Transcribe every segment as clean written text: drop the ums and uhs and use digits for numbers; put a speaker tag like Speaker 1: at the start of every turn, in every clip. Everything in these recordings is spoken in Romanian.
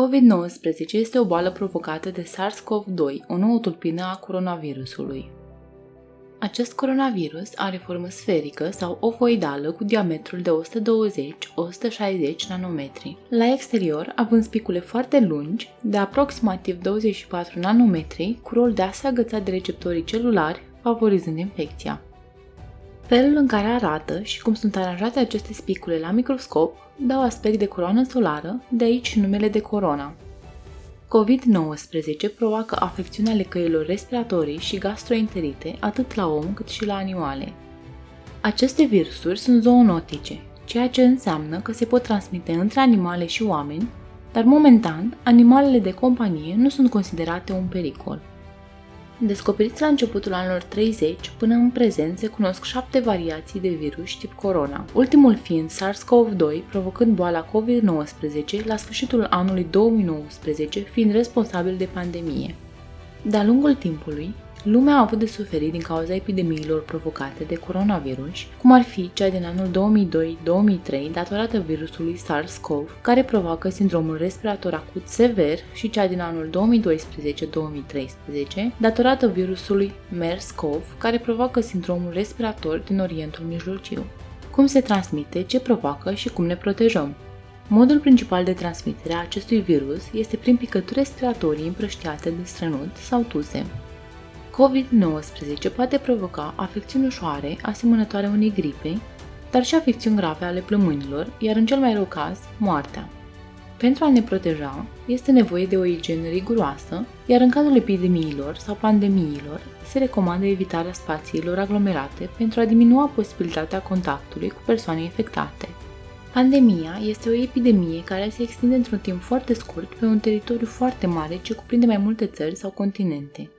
Speaker 1: COVID-19 este o boală provocată de SARS-CoV-2, o nouă tulpină a coronavirusului. Acest coronavirus are formă sferică sau ovoidală cu diametrul de 120-160 nanometri. La exterior, având spicule foarte lungi, de aproximativ 24 nanometri, cu rol de a se agăța de receptorii celulari, favorizând infecția. Felul în care arată și cum sunt aranjate aceste spicule la microscop dau aspect de coroană solară, de aici numele de corona. COVID-19 provoacă afecțiuni ale căilor respiratorii și gastroenterite atât la om cât și la animale. Aceste virusuri sunt zoonotice, ceea ce înseamnă că se pot transmite între animale și oameni, dar momentan animalele de companie nu sunt considerate un pericol. Descoperiți la începutul anilor 30, până în prezent se cunosc 7 variații de virus tip corona, ultimul fiind SARS-CoV-2, provocând boala COVID-19 la sfârșitul anului 2019, fiind responsabil de pandemie. De-a lungul timpului, lumea a avut de suferit din cauza epidemiilor provocate de coronavirus, cum ar fi cea din anul 2002-2003 datorată virusului SARS-CoV, care provoacă sindromul respirator acut sever, și cea din anul 2012-2013 datorată virusului MERS-CoV, care provoacă sindromul respirator din Orientul Mijlociu. Cum se transmite, ce provoacă și cum ne protejăm? Modul principal de transmitere a acestui virus este prin picături respiratorii împrăștiate de strănut sau tuse. COVID-19 poate provoca afecțiuni ușoare, asemănătoare unei gripe, dar și afecțiuni grave ale plămânilor, iar în cel mai rău caz, moartea. Pentru a ne proteja, este nevoie de o igienă riguroasă, iar în cazul epidemiilor sau pandemiilor, se recomandă evitarea spațiilor aglomerate pentru a diminua posibilitatea contactului cu persoane infectate. Pandemia este o epidemie care se extinde într-un timp foarte scurt pe un teritoriu foarte mare ce cuprinde mai multe țări sau continente.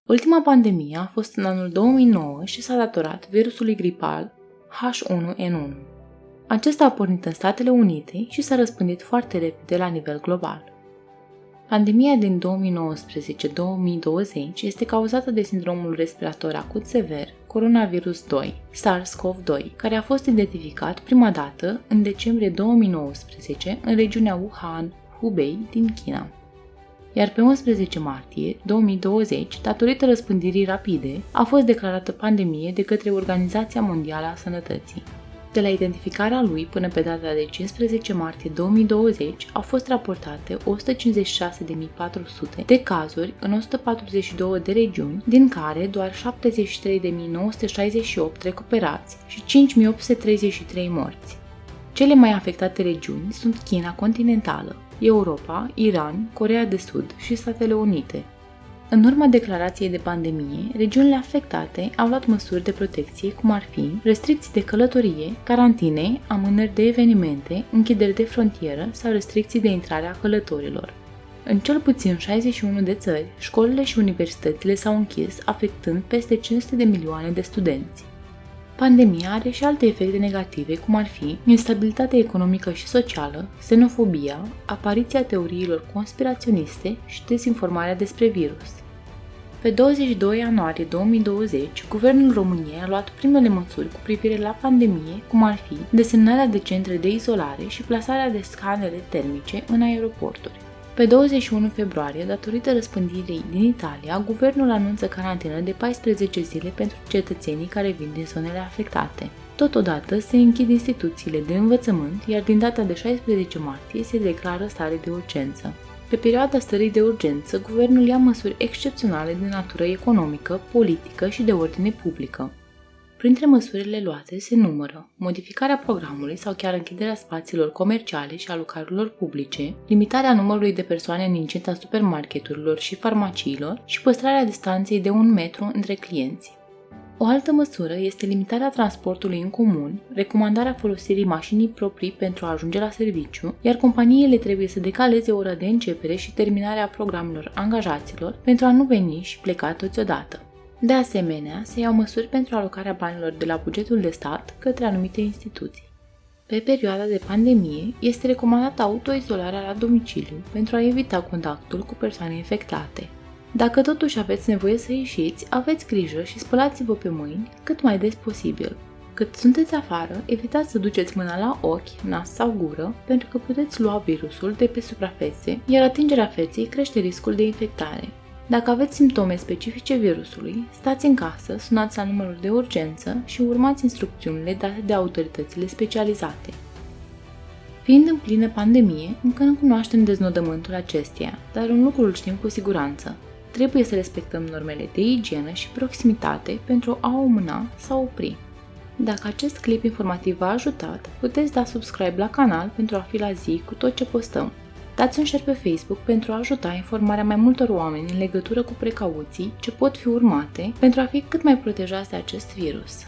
Speaker 1: Ultima pandemie a fost în anul 2009 și s-a datorat virusului gripal H1N1. Acesta a pornit în Statele Unite și s-a răspândit foarte repede la nivel global. Pandemia din 2019-2020 este cauzată de sindromul respirator acut sever, coronavirus 2, SARS-CoV-2, care a fost identificat prima dată în decembrie 2019 în regiunea Wuhan, Hubei, din China. Iar pe 11 martie 2020, datorită răspândirii rapide, a fost declarată pandemie de către Organizația Mondială a Sănătății. De la identificarea lui până pe data de 15 martie 2020 au fost raportate 156.400 de cazuri în 142 de regiuni, din care doar 73.968 recuperați și 5.833 morți. Cele mai afectate regiuni sunt China continentală, Europa, Iran, Coreea de Sud și Statele Unite. În urma declarației de pandemie, regiunile afectate au luat măsuri de protecție, cum ar fi restricții de călătorie, carantine, amânări de evenimente, închideri de frontieră sau restricții de intrare a călătorilor. În cel puțin 61 de țări, școlile și universitățile s-au închis, afectând peste 500 de milioane de studenți. Pandemia are și alte efecte negative, cum ar fi instabilitatea economică și socială, xenofobia, apariția teoriilor conspiraționiste și dezinformarea despre virus. Pe 22 ianuarie 2020, Guvernul României a luat primele măsuri cu privire la pandemie, cum ar fi desemnarea de centre de izolare și plasarea de scanere termice în aeroporturi. Pe 21 februarie, datorită răspândirii din Italia, guvernul anunță carantină de 14 zile pentru cetățenii care vin din zonele afectate. Totodată se închid instituțiile de învățământ, iar din data de 16 martie se declară stare de urgență. Pe perioada stării de urgență, guvernul ia măsuri excepționale de natură economică, politică și de ordine publică. Printre măsurile luate se numără modificarea programului sau chiar închiderea spațiilor comerciale și a localurilor publice, limitarea numărului de persoane în incinta supermarketurilor și farmaciilor și păstrarea distanței de 1 metru între clienți. O altă măsură este limitarea transportului în comun, recomandarea folosirii mașinii proprii pentru a ajunge la serviciu, iar companiile trebuie să decaleze ora de începere și terminare a programelor angajaților pentru a nu veni și pleca toți odată. De asemenea, se iau măsuri pentru alocarea banilor de la bugetul de stat către anumite instituții. Pe perioada de pandemie, este recomandată autoizolarea la domiciliu pentru a evita contactul cu persoane infectate. Dacă totuși aveți nevoie să ieșiți, aveți grijă și spălați-vă pe mâini cât mai des posibil. Cât sunteți afară, evitați să duceți mâna la ochi, nas sau gură, pentru că puteți lua virusul de pe suprafețe, iar atingerea feței crește riscul de infectare. Dacă aveți simptome specifice virusului, stați în casă, sunați la numărul de urgență și urmați instrucțiunile date de autoritățile specializate. Fiind în plină pandemie, încă nu cunoaștem deznodământul acesteia, dar un lucru îl știm cu siguranță. Trebuie să respectăm normele de igienă și proximitate pentru a o mâna sau opri. Dacă acest clip informativ v-a ajutat, puteți da subscribe la canal pentru a fi la zi cu tot ce postăm. Dați un share pe Facebook pentru a ajuta informarea mai multor oameni în legătură cu precauții ce pot fi urmate pentru a fi cât mai protejați de acest virus.